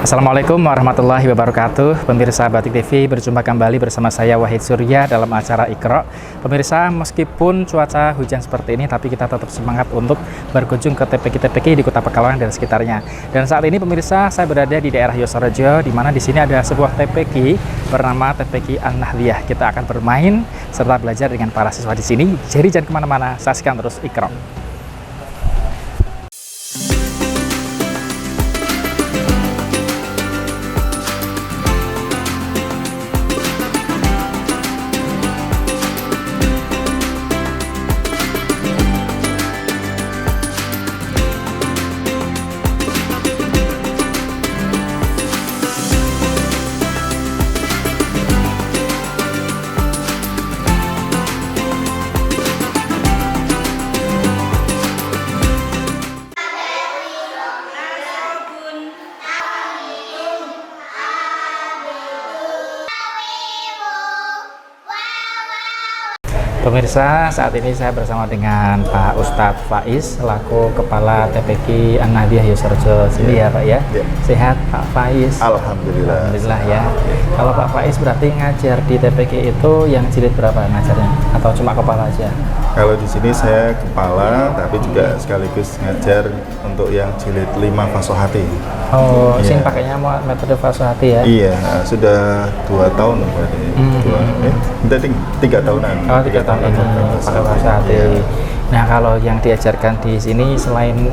Assalamualaikum warahmatullahi wabarakatuh. Pemirsa Batik TV, berjumpa kembali bersama saya Wahid Surya dalam acara Iqra. Pemirsa, meskipun cuaca hujan seperti ini, tapi kita tetap semangat untuk berkunjung ke TPQ-TPQ di Kota Pekalongan dan sekitarnya. Dan saat ini pemirsa, saya berada di daerah Yosorejo, di mana di sini ada sebuah TPQ bernama TPQ An-Nahdliyah. Kita akan bermain serta belajar dengan para siswa di sini. Jadi jangan kemana-mana, saksikan terus Iqra. Pemirsa, saat ini saya bersama dengan Pak Ustadz Faiz selaku Kepala TPQ An-Nahdliyah Yosorejo sini ya Pak ya. Sehat Pak Faiz? Alhamdulillah. Alhamdulillah ya. Kalau Pak Faiz berarti ngajar di TPQ itu yang jilid berapa ngajarnya? Atau cuma kepala aja? Kalau di sini saya kepala, tapi juga sekaligus ngajar untuk yang jilid 5 Fasohati. Oh, sing pakainya metode Fasohati ya? Iya, sudah 2 tahun berarti. 3 tahunan. Oh, 3 tahun ini pakai Fasohati. Iya. Nah, kalau yang diajarkan di sini selain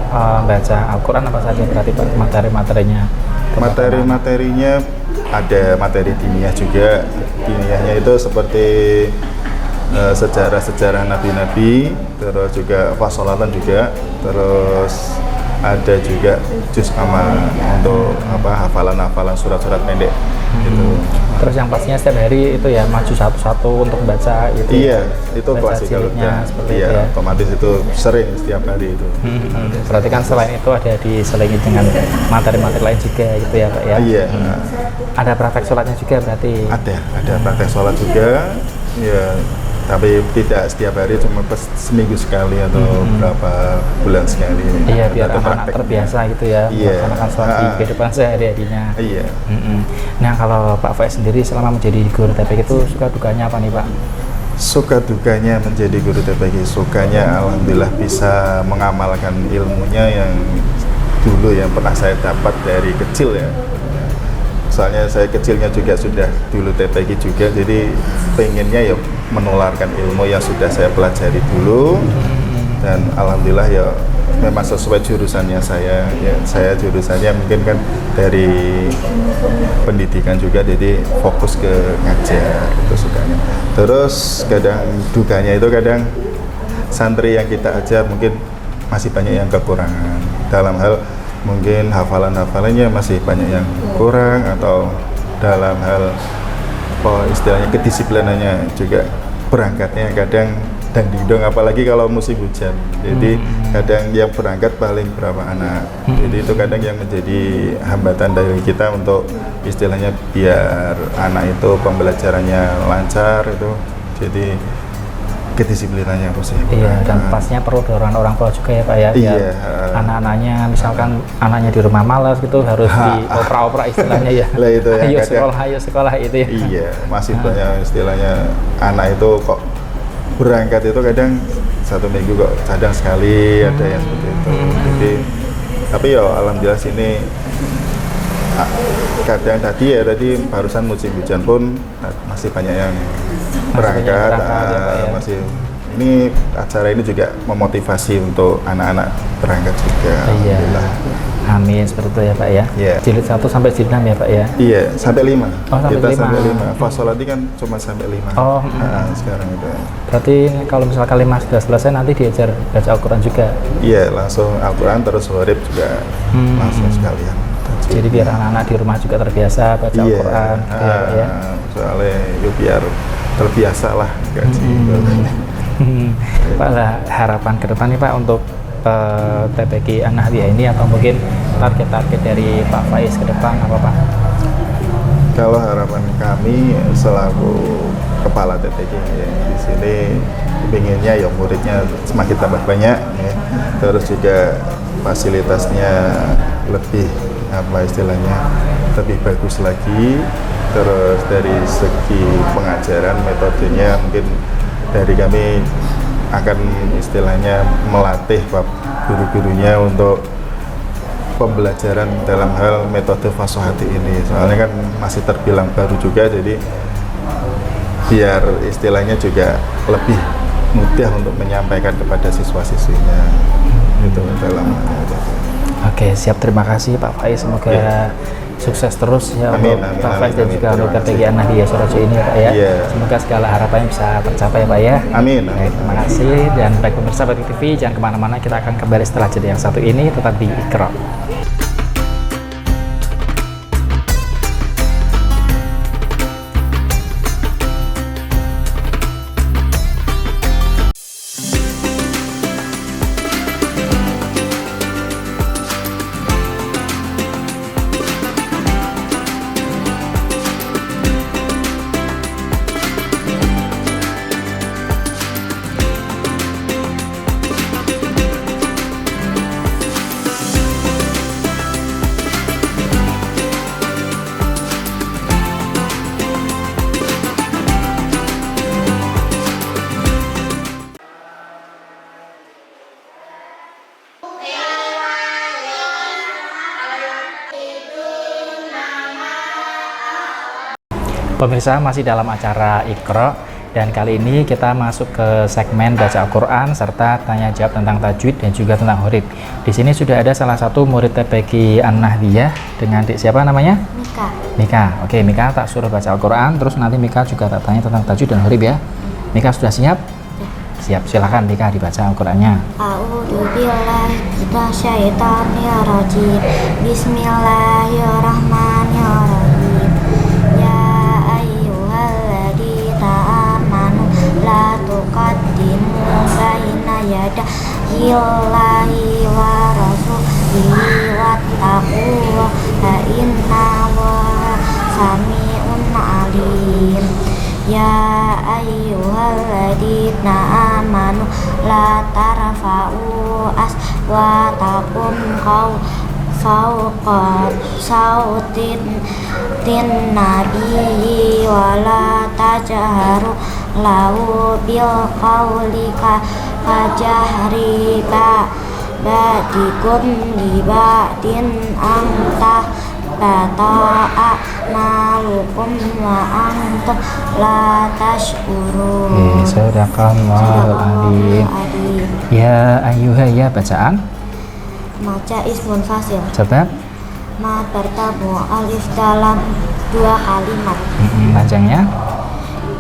baca Al-Quran apa saja berarti Pak materi-materinya? Materi-materinya ada materi diniyah juga. Diniyahnya itu seperti sejarah-sejarah nabi-nabi, terus juga fasolatan juga, terus ada juga juz amal untuk hafalan-hafalan surat-surat pendek gitu. Terus yang pastinya setiap hari itu ya maju satu-satu untuk baca itu. Iya, itu klasiknya seperti iya, itu ya. otomatis itu sering setiap hari itu. Berarti kan selain itu ada diselingi dengan materi-materi lain juga gitu ya Pak ya. Iya. Ada praktek sholatnya juga berarti. Ada praktek sholat juga. Ya, tapi tidak setiap hari, cuma seminggu sekali atau berapa bulan sekali. Iya, biar anak-anak terbiasa gitu ya, melaksanakan sholat di kehidupan sehari-harinya. Iya. Nah, kalau Pak Faiz sendiri selama menjadi guru TPQ itu suka dukanya apa nih Pak? Suka dukanya menjadi guru TPQ, sukanya alhamdulillah bisa mengamalkan ilmunya yang dulu yang pernah saya dapat dari kecil ya. Soalnya saya kecilnya juga sudah dulu TPQ juga, jadi pengennya ya menularkan ilmu yang sudah saya pelajari dulu, dan alhamdulillah ya memang sesuai jurusannya saya. Ya, saya jurusannya mungkin kan dari pendidikan juga, jadi fokus ke ngajar itu sukanya. Terus kadang dukanya itu kadang santri yang kita ajar mungkin masih banyak yang kekurangan dalam hal mungkin hafalannya masih banyak yang kurang, atau dalam hal istilahnya kedisiplinannya juga berangkatnya kadang dangdingdong, apalagi kalau musim hujan. Jadi kadang yang berangkat paling berapa anak. Jadi itu kadang yang menjadi hambatan dari kita untuk istilahnya biar anak itu pembelajarannya lancar itu. Jadi kedisiplinannya harus. Iya, dan pastinya perlu dorongan orang tua juga ya Pak ya. Iya. Anak-anaknya misalkan anaknya di rumah malas gitu harus diopera-opera istilahnya ya. Lah itu ya. Ayo sekolah itu ya. Iya, masih banyak istilahnya anak itu kok berangkat itu kadang 1 minggu kok kadang sekali ada yang seperti itu. Jadi tapi ya alhamdulillah sini kadang tadi barusan musim hujan pun masih banyak yang berangkat, masih ini acara ini juga memotivasi untuk anak-anak berangkat juga. Iya. Amin, seperti itu ya Pak ya. Yeah. Jilid 1 sampai jilid 6 ya Pak ya. Iya, sampai 5. Oh, kita sampai 5. Fasolati kan cuma sampai 5. Oh, sekarang itu. Berarti kalau misalkan 5 sudah selesai nanti diajar baca Al-Quran juga. Iya, langsung Al-Quran terus Warib juga langsung sekalian. Jadi biar anak-anak di rumah juga terbiasa baca Al-Quran gitu ya. Soalnya yuk biar terbiasa lah gaji. Pak, harapan ke depan nih Pak untuk TPQ An-Nahdliyah ini, atau mungkin target-target dari Pak Faiz ke depan apa Pak? Kalau harapan kami selaku kepala TPQ ya, di sini pinginnya ya muridnya semakin tambah banyak ya. Terus juga fasilitasnya lebih apa istilahnya lebih bagus lagi. Terus dari segi pengajaran metodenya mungkin dari kami akan istilahnya melatih guru-gurunya untuk pembelajaran dalam hal metode Fasohati ini, soalnya kan masih terbilang baru juga, jadi biar istilahnya juga lebih mudah untuk menyampaikan kepada siswa-siswinya gitu dalam Oke, siap, terima kasih Pak Faiz, semoga sukses terus ya amin, untuk amin, Pak Faiz dan amin, juga terima untuk kasih. PTG An-Nahdiyah Surojo ini ya Pak ya. Iya. Semoga segala harapannya bisa tercapai Pak ya. Amin, Baik, amin. terima kasih, dan baik pemirsa Batik TV, jangan kemana-mana, kita akan kembali setelah jeda yang satu ini, tetap di Iqra. Pemirsa, masih dalam acara Iqra, dan kali ini kita masuk ke segmen baca Al-Quran serta tanya jawab tentang tajwid dan juga tentang huruf. Di sini sudah ada salah satu murid TPG An-Nahdiyah dengan adik siapa namanya? Mika. Mika. Oke, Mika tak suruh baca Al-Quran, terus nanti Mika juga tak tanya tentang tajwid dan huruf ya. Mika sudah siap? Siap, silahkan Mika dibaca Al-Qurannya. A'udzubillahi minasyaitonirrajim. Bismillahirrahmanirrahim. Ya ayyuhalladzina amanu la tuqaddimu baina yadayillahi wa rasulihi wattaqullaha innallaha sami'un alim. Ya ayyuhalladzina amanu la tarfa'u aswatakum fawqa sautin nabiyyi wa la tajharu lahu bil qawli kajahri ba'dikum li ba'din amtah bata'a malukum wa antum la tashkurun. Sadaqallahul Adzim. Ya ayyuha, ya bacaan. Maca ismun fasil. Sebab Ma bertemu alif dalam dua kalimat. panjangnya.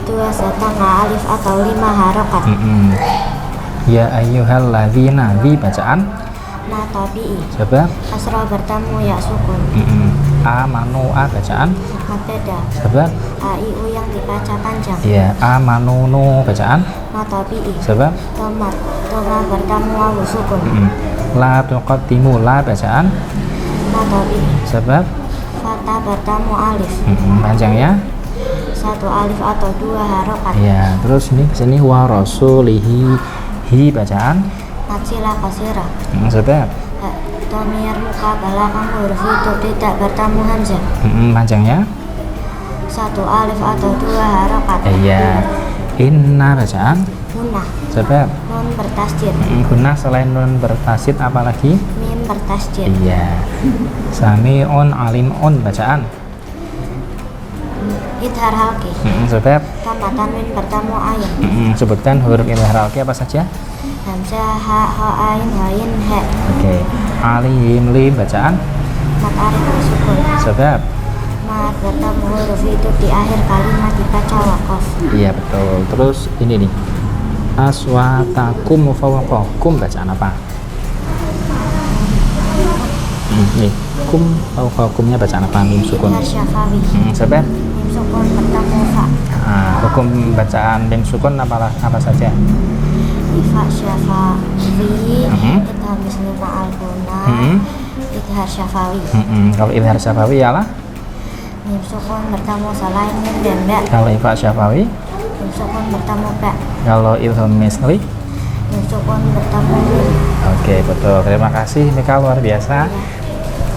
2,5 alif atau 5 harokat. Ya ayyuhalladzina, di bacaan. Ma tabi'i. Sebab Asra bertemu ya sukun. amanu, a bacaan. Mabeda. Sebab AIU yang dibaca panjang. ya amanunu bacaan. Ma tabi'i. Sebab Tomat. Toma bertemu wawu sukun. la tuqaddimu, la bacaan. Ma tabi'i. Sebab Fatah bertemu alif. panjangnya. 1 alif atau 2 harokat. Ya, terus ini kesini wa rasulihi, hi bacaan. Natsila kasira. Sebab Domir muka belakang huruf itu tidak bertemu hamzah. panjangnya. 1 alif atau 2 harokat. Iya. Inna bacaan. Munah. Sebab Nun bertasjid. guna selain nun bertasid apalagi? Mim bertasjid. Iya. Sami'un alimun bacaan. Idhar halki. Sebab Tama tanwin bertemu ayin. sebutkan huruf idhar halki apa saja? Hamzah, ha, ain, hain, he. Oke. Alim, lim bacaan. Mat arif bersukun. Sebab Mat bertemu huruf itu di akhir kalimat dibaca wakof. iya betul. Terus ini nih. Aswatakum fawqakum bacaan apa? Nih, kum fawqakumnya bacaan apa? Mim sukun. Idhar syafawi. Sebab Mim sukun bertemu fa. hukum bacaan mim sukun apa saja? Ifa syafawi. Mhm. Idhar mislima al-guna. Idhar syafawi. Kalau idhar syafawi ialah? Mim sukun bertemu selain mim dan ba. Kalau ifa syafawi? Mim sukun bertemu ba. Kalau idhar misli? Mim sukun bertemu mim. Oke, betul. Terima kasih Mika, luar biasa.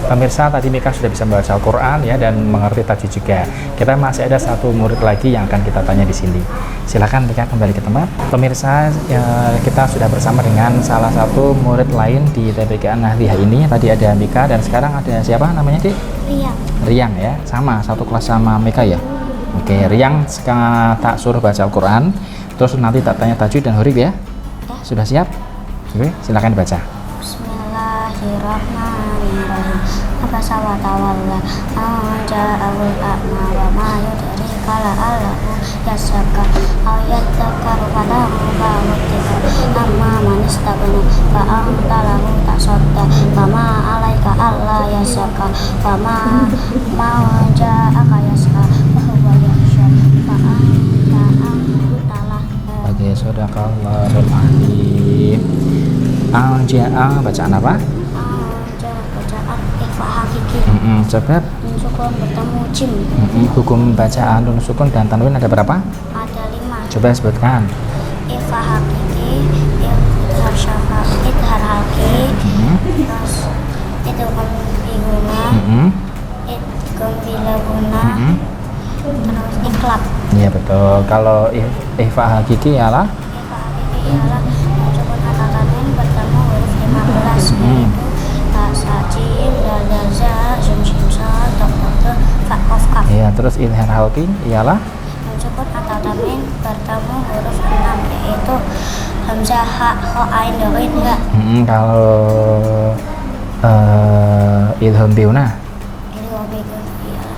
Pemirsa, tadi Mika sudah bisa membaca Al-Quran ya dan mengerti tajwid juga. Kita masih ada satu murid lagi yang akan kita tanya di sini. Silakan Mika kembali ke tempat. Pemirsa, kita sudah bersama dengan salah satu murid lain di TPK An-Nahdliyah ini. Tadi ada Mika dan sekarang ada siapa namanya, Dik? Riang. Riang ya, sama satu kelas sama Mika ya. Oke, Riang sekarang tak suruh baca Al-Quran, terus nanti tak tanya tajwid dan huruf ya. Sudah siap? Oke, silakan dibaca. Bismillahirrahmanirrahim. Abasa wa tawalla an ja'ahul a'ma wa ma yudrika la'allahu yazakka aw yadhakkaru fatanfa'uhu amma man istabana fa anta lahu tasadda fama 'alaika alla yazakka fama ja'aka yasqa wa huwa yakhsha fa anta lah. Oke, sadaqallahul azim. Al-Ja'a bacaan apa? Bacaan ikhfa hakiki. Sebab Sukun bertemu jim. hukum bacaan nun sukun dan tanwin ada berapa? Ada 5. Coba sebutkan. Ikhfa hakiki, idhar syafa, idhar halki, terus idgham biguna, idgham bilaguna, terus iklab. Iya betul. Kalau ihfa hakiki ialah Ikhfa hakiki ialah sukun kata tanwin bertemu huruf 15 yaitu ta, sa, jim, dal, dal, za, zum, shim, sad, tok, tok, tok, fa, kof, kaf. iya, terus idhar halki ialah Sukun atau tanwin bertemu huruf 6 yaitu hamzah, ha, kha, ain, dhoin, ha. Kalau idgham biuna Ini wabikun ialah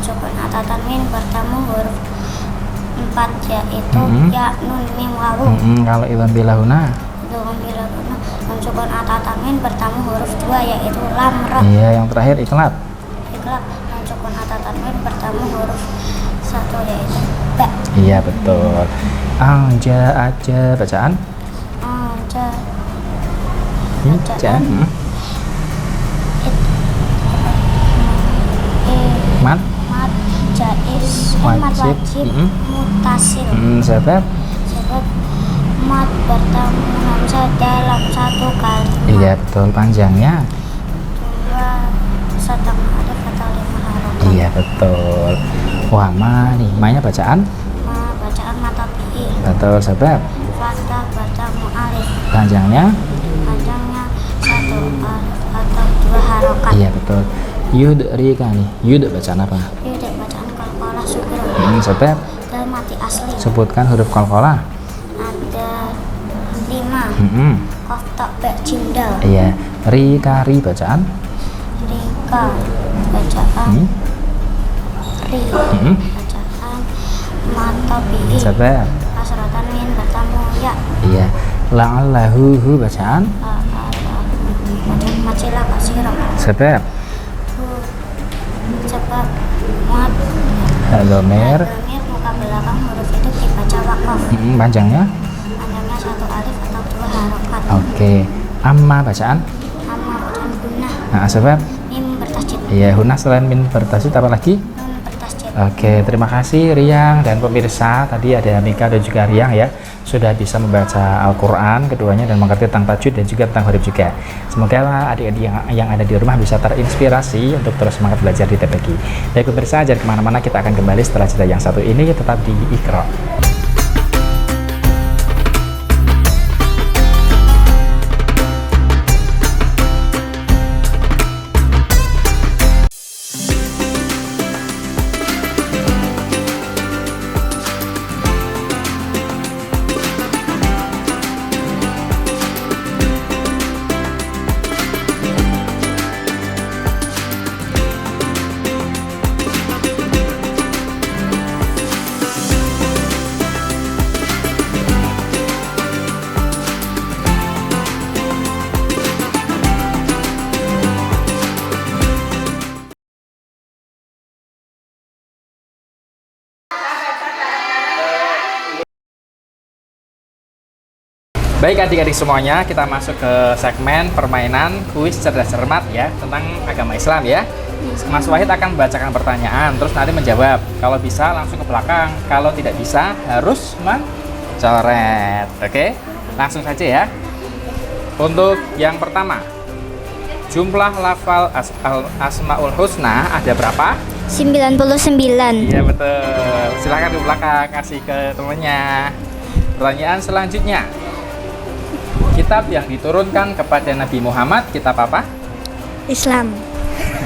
sukun atau tanwin bertemu huruf 4 yaitu ya, nun, mim, wawu. kalau idgham bilahuna Itu bilaguna sukun atau tanwin bertemu huruf 2 yaitu lam, ra. iya, yang terakhir iklab. Iklab sukun atau tanwin bertemu huruf 1 yaitu ba. Iya betul. Anja aja bacaan. Anja Ija. Mat. mat jaiz mat Wajib. wajib mutasil. Sebab Sebab mat bertemu hamzah dalam satu kalimat. iya betul, panjangnya. 2,5 alif atau 5 harokat. Iya betul. Wah, nih mainnya bacaan. Bacaan mata fi'il. Betul, sebab Fathah bertemu alif. panjangnya. Panjangnya 1 alif atau 2 harokat. Iya betul. Yud rika nih. Yud bacaan apa? Yaudah bacaan qalqalah sugro. Sebab Dalam mati asli. sebutkan huruf qalqalah. Ada 5. Qaf, ta, ba, jim, dal. Iya. Rika ri bacaan. Rika bacaan ri bacaan mata fi'il. Sebab Kasratan min bertemu ya. iya. La'allahu hu bacaan. Bacaan macila kasiro. Sebab Sebab mat domer. domir muka belakang huruf itu dibaca wakaf. Panjangnya. Panjangnya 1 alif atau 2 harokat. Oke. Amma bacaan. Amma bacaan gunah. Nah, sebab Mim bertasjid. iya, hunah selain min bertasjid apa lagi? Nun bertasjid. Oke, terima kasih Riang dan pemirsa. Tadi ada Mika dan juga Riang ya, sudah bisa membaca Al-Quran keduanya dan mengerti tentang tajwid dan juga tentang huruf juga. Semoga adik-adik yang ada di rumah bisa terinspirasi untuk terus semangat belajar di TPQ. Baik pemirsa, jangan kemana-mana, kita akan kembali setelah jeda yang satu ini, tetap di Iqra. Baik adik-adik semuanya, kita masuk ke segmen permainan kuis cerdas cermat ya, tentang agama Islam ya. Mas Wahid akan membacakan pertanyaan, terus nanti menjawab. Kalau bisa langsung ke belakang, kalau tidak bisa harus mencoret. Oke, langsung saja ya. Untuk yang pertama, Jumlah lafal Asmaul Husna ada berapa? 99. Iya betul. Silahkan di belakang kasih ke temennya. Pertanyaan selanjutnya. Kitab yang diturunkan kepada Nabi Muhammad, kitab apa? Islam.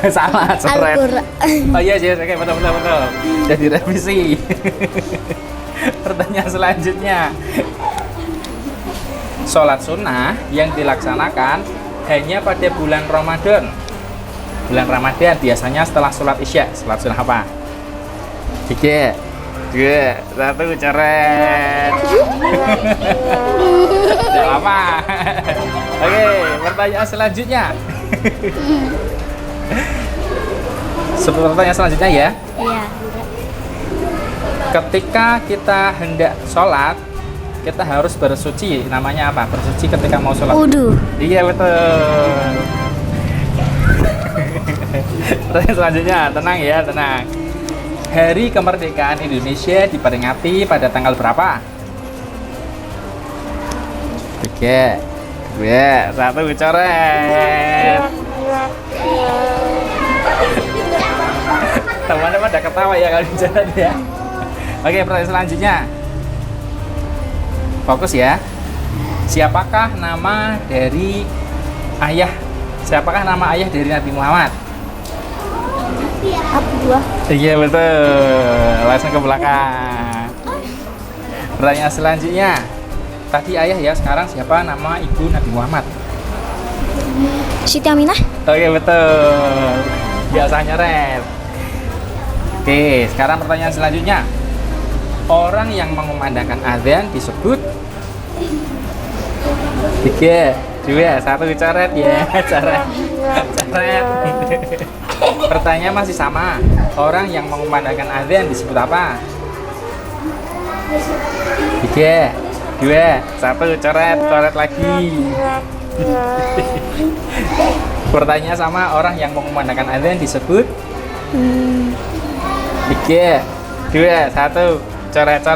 Salah, coret. Al-Qur'an. Oh iya, yes, oke, betul. Jadi revisi. Pertanyaan selanjutnya. Sholat sunnah yang dilaksanakan hanya pada bulan Ramadan. Bulan Ramadan biasanya setelah sholat isya. Sholat sunnah apa? 3, 2, 1, coret. Tidak apa. Oke, pertanyaan selanjutnya. Pertanyaan selanjutnya ya. Iya. Ketika kita hendak sholat, kita harus bersuci. Namanya apa? Bersuci ketika mau sholat. Wudu. Iya betul. Pertanyaan selanjutnya, tenang ya, tenang. Hari kemerdekaan Indonesia diperingati pada tanggal berapa? 3, 2, 1, coret. Teman-teman udah ketawa ya kalau dicatat ya. Oke, pertanyaan selanjutnya. Fokus ya. Siapakah nama dari ayah? Siapakah nama ayah dari Nabi Muhammad? Abdullah. Iya betul. Langsung ke belakang. Pertanyaan selanjutnya. Tadi ayah ya, sekarang siapa nama ibu Nabi Muhammad? Siti Aminah. Oke betul. Biasanya red. Oke, sekarang pertanyaan selanjutnya. Orang yang mengumandangkan azan disebut 3, 2, 1, coret ya. Coret. Pertanyaan masih sama. Orang yang mengumandangkan azan disebut apa? 3, 2, 1, coret lagi. Pertanyaan sama. Orang yang mengumandangkan azan disebut 3, 2, 1, coret.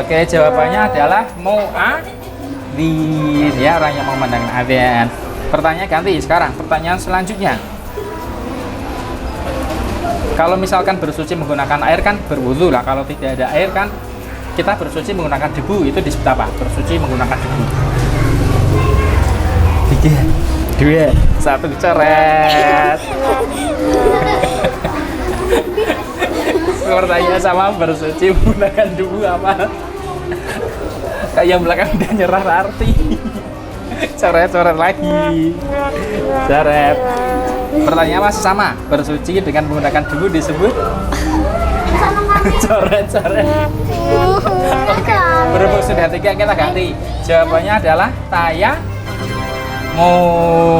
Oke, jawabannya adalah muadzin ya, orang yang mengumandangkan azan. Pertanyaan ganti sekarang. Pertanyaan selanjutnya. Kalau misalkan bersuci menggunakan air kan berwudu lah. Kalau tidak ada air kan kita bersuci menggunakan debu. Itu disebut apa? Bersuci menggunakan debu. 3, 2, 1, coret. Pertanyaan sama, bersuci menggunakan debu apa? Kayak yang belakang udah nyerah arti. Coret lagi. Coret. Pertanyaan masih sama. Bersuci dengan menggunakan debu disebut coret. Oke, berhubung sudah 3 kita ganti. Jawabannya adalah tayamum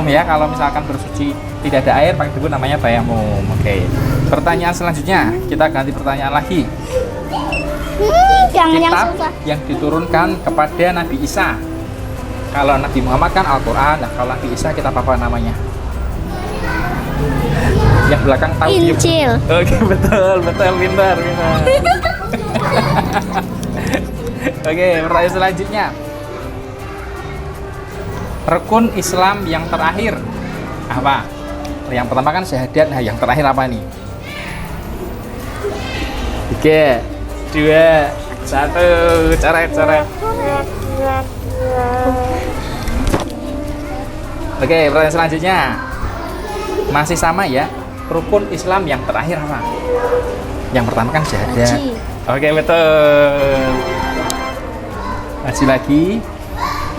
ya. Kalau misalkan bersuci tidak ada air pakai debu namanya tayamum. Oke. Pertanyaan selanjutnya, kita ganti pertanyaan lagi. Kitab yang diturunkan kepada Nabi Isa. Kalau Nabi Muhammad kan Al-Qur'an, nah kalau Nabi Isa kitab apa namanya? Yang belakang tahu. Injil. Oke, betul, pintar. Oke, pertanyaan selanjutnya. Rukun Islam yang terakhir apa? Yang pertama kan syahadat, nah yang terakhir apa nih? 3, 2, 1, coret. Oke, pertanyaan selanjutnya. Masih sama ya. Rukun Islam yang terakhir apa? Yang pertama kan syahadat. Haji. Oke, betul. Haji lagi.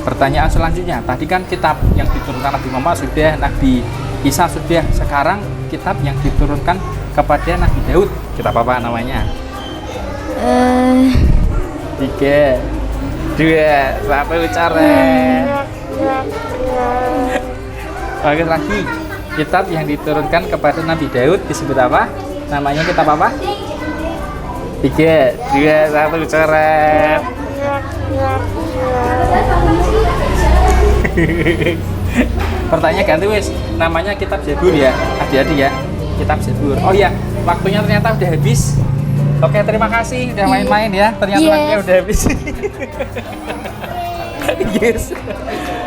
Pertanyaan selanjutnya. Tadi kan kitab yang diturunkan Nabi Muhammad sudah, Nabi Isa sudah. Sekarang kitab yang diturunkan kepada Nabi Daud. Kitab apa namanya? 3, 2, 1, coret. Oke, lagi. Kitab yang diturunkan kepada Nabi Daud disebut apa? Namanya kitab apa? 3, 2, 1, coret. Pertanyaan ganti wis. Namanya kitab Zabur ya. Adik-adik ya. Kitab Zabur. Oh ya, waktunya ternyata udah habis. Oke, terima kasih udah main-main ya. Ternyata waktunya udah habis. Yes.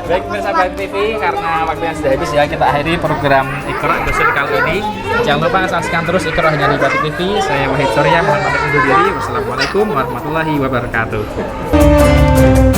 Baik pemirsa Batik TV, karena waktunya sudah habis ya, kita akhiri program Iqra episode kali ini. Jangan lupa saksikan terus Iqra hanya di Batik TV. Saya Wahid Surya, mohon pamit undur diri. Wassalamualaikum warahmatullahi wabarakatuh.